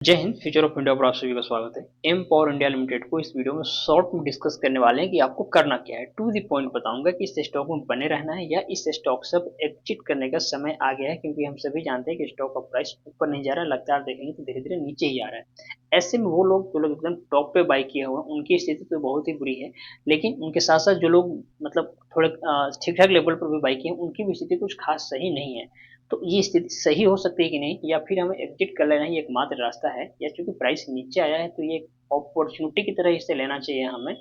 जय Hind. Future of India पर आप सभी का स्वागत है। एम पावर इंडिया लिमिटेड को इस वीडियो में शॉर्ट में डिस्कस करने वाले हैं कि आपको करना क्या है। टू द पॉइंट बताऊंगा कि इस स्टॉक में बने रहना है या इस स्टॉक से अब एग्जिट करने का समय आ गया है, क्योंकि हम सभी जानते हैं कि स्टॉक का प्राइस ऊपर नहीं जा रहा है, लगातार देखेंगे तो धीरे धीरे नीचे ही आ रहा है। ऐसे में वो लोग जो लोग एकदम टॉप पे बाई किए हुए हैं उनकी स्थिति तो बहुत ही बुरी है, लेकिन उनके साथ साथ जो लोग मतलब थोड़े ठीक ठाक लेवल पर भी बाई किए हैं उनकी भी स्थिति कुछ खास सही नहीं है। तो ये स्थिति सही हो सकती है कि नहीं, या फिर हमें एग्जिट कर लेना ही एकमात्र रास्ता है, या चूंकि प्राइस नीचे आया है तो ये अपॉर्चुनिटी की तरह इसे लेना चाहिए हमें।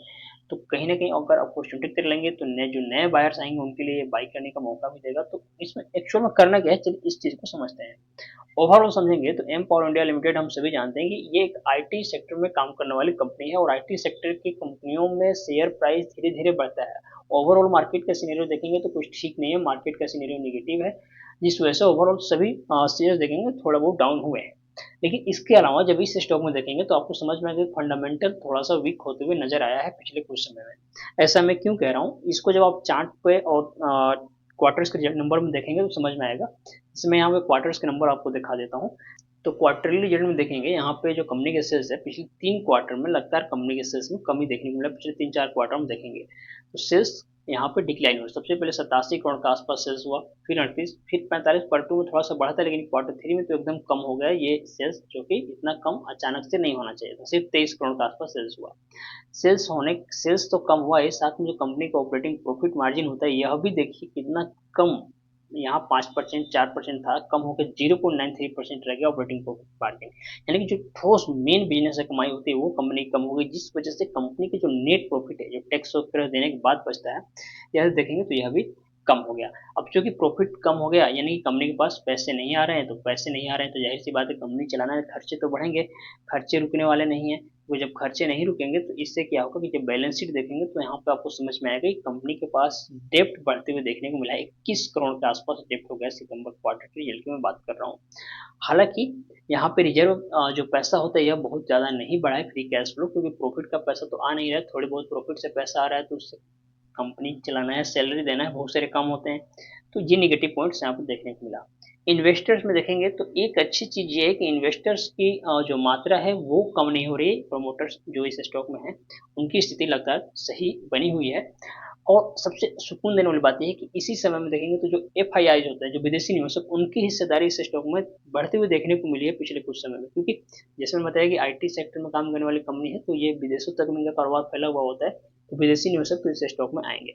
तो कहीं ना कहीं अगर अपॉर्चुनिटी की तरह लेंगे तो नए बायर्स आएंगे, उनके लिए बाई करने का मौका भी देगा। तो इसमें एक्चुअल में करना क्या है, चलिए इस चीज को समझते हैं। ओवरऑल समझेंगे तो एम पावर इंडिया लिमिटेड हम सभी जानते हैं कि ये एक आईटी सेक्टर में काम करने वाली कंपनी है, और आईटी सेक्टर की कंपनियों में शेयर प्राइस धीरे धीरे बढ़ता है। ओवरऑल मार्केट का सिनेरियो देखेंगे तो कुछ ठीक नहीं है, मार्केट का सिनेरियो नेगेटिव है, जिस वजह से ओवरऑल सभी शेयर्स देखेंगे थोड़ा बहुत डाउन हुए हैं। लेकिन इसके अलावा जब इस स्टॉक में देखेंगे तो आपको समझ में आएगा कि फंडामेंटल थोड़ा सा वीक होते हुए नजर आया है पिछले कुछ समय में। ऐसा मैं क्यों कह रहा हूँ, इसको जब आप चार्ट पे और क्वार्टर्स के नंबर में देखेंगे तो समझ में आएगा। इसमें यहाँ पे क्वार्टर्स के नंबर आपको दिखा देता हूँ। तो क्वार्टरली रिजल्ट में देखेंगे, यहाँ पे जो कंपनी के सेल्स है पिछले 3 क्वार्टर में लगातार कंपनी के सेल्स में कमी देखने को मिला। पिछले 3-4 क्वार्टर में देखेंगे तो सेल्स यहाँ पे डिक्लाइन हुआ। सबसे पहले 87 करोड़ के आसपास सेल्स हुआ, फिर 38, फिर 45। क्वार्टर में थोड़ा सा बढ़ा था, लेकिन क्वार्टर 3 में तो एकदम कम हो गया ये सेल्स, जो कि इतना कम अचानक से नहीं होना चाहिए था। सिर्फ 23 करोड़ के आसपास सेल्स हुआ। सेल्स तो कम हुआ है, साथ में जो कंपनी का ऑपरेटिंग प्रॉफिट मार्जिन होता है यह भी देखिए कितना कम। यहाँ 5% 4% था, कम होकर 0.93% रह गया ऑपरेटिंग प्रॉफिट मार्जिन। यानी कि जो ठोस मेन बिजनेस से कमाई होती है वो कंपनी की कम हो गई, जिस वजह से कंपनी की जो नेट प्रॉफिट है, जो टैक्स वगैरह देने के बाद बचता है, यह देखेंगे तो यह भी कम हो गया। अब चूंकि प्रॉफिट कम हो गया यानी कि कंपनी के पास पैसे नहीं आ रहे हैं, तो पैसे नहीं आ रहे हैं तो जाहिर सी बात है कंपनी चलाना है, खर्चे तो बढ़ेंगे। खर्चे रुकने वाले नहीं है। वो जब खर्चे नहीं रुकेंगे तो इससे क्या होगा कि जब बैलेंस शीट देखेंगे तो यहाँ पे आपको समझ में आएगा कि कंपनी के पास डेप्ट बढ़ते हुए देखने को मिला है। 21 करोड़ के आसपास डेप्ट हो गया सितंबर क्वार्टर के रिजल्ट की मैं बात कर रहा हूँ। हालांकि यहाँ पे रिजर्व जो पैसा होता है यह बहुत ज्यादा नहीं बढ़ा है, फ्री कैश फ्लो, क्योंकि प्रॉफिट का पैसा तो आ नहीं रहा है। थोड़े बहुत प्रॉफिट से पैसा आ रहा है तो उससे कंपनी चलाना है, सैलरी देना है, बहुत सारे काम होते हैं। तो ये निगेटिव पॉइंट्स यहाँ पर देखने को मिला। इन्वेस्टर्स में देखेंगे तो एक अच्छी चीज ये है कि इन्वेस्टर्स की जो मात्रा है वो कम नहीं हो रही। प्रमोटर्स जो इस स्टॉक में है उनकी स्थिति लगातार सही बनी हुई है। और सबसे सुकून देने वाली बात यह है कि इसी समय में देखेंगे तो जो एफ आई आई होता है, जो विदेशी निवेशक, उनकी हिस्सेदारी इस स्टॉक में बढ़ते हुए देखने को मिली है पिछले कुछ समय में। क्योंकि जैसे मैंने बताया कि आईटी सेक्टर में काम करने वाली कंपनी है तो ये विदेशों तक में इनका कारोबार फैला हुआ होता है, तो विदेशी निवेशक तो इस स्टॉक में आएंगे।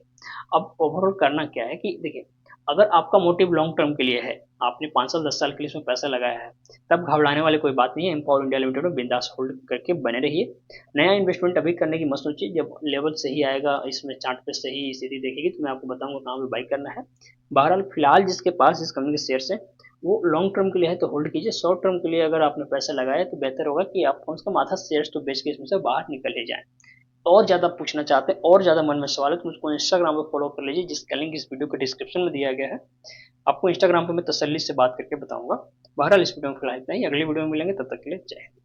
अब ओवरऑल करना क्या है कि देखिए, अगर आपका मोटिव लॉन्ग टर्म के लिए है, आपने 5 साल 10 साल के लिए इसमें पैसा लगाया है, तब घबराने वाली कोई बात नहीं है। एम्पावर इंडिया लिमिटेड में बिंदास होल्ड करके बने रहिए। नया इन्वेस्टमेंट अभी करने की मत सोचिए, जब लेवल सही आएगा, इसमें चार्ट पे सही स्थिति देखेगी तो मैं आपको बताऊंगा कहाँ पे बाई करना है। बहरहाल फिलहाल जिसके पास इस कंपनी के शेयर्स है वो लॉन्ग टर्म के लिए है तो होल्ड कीजिए। शॉर्ट टर्म के लिए अगर आपने पैसा लगाया तो बेहतर होगा कि आप कम से कम आधा शेयर्स तो बेच के इसमें से बाहर निकल ही जाए। और ज़्यादा पूछना चाहते हैं और ज़्यादा मन में सवाल है तो मुझको इंस्टाग्राम पे फॉलो कर लीजिए, जिसका लिंक इस वीडियो के डिस्क्रिप्शन में दिया गया है। आपको इंस्टाग्राम पे मैं तसल्ली से बात करके बताऊंगा। बहरहाल इस वीडियो में फिलहाल इतना ही, अगली वीडियो में मिलेंगे, तब तक के लिए जय हिंद।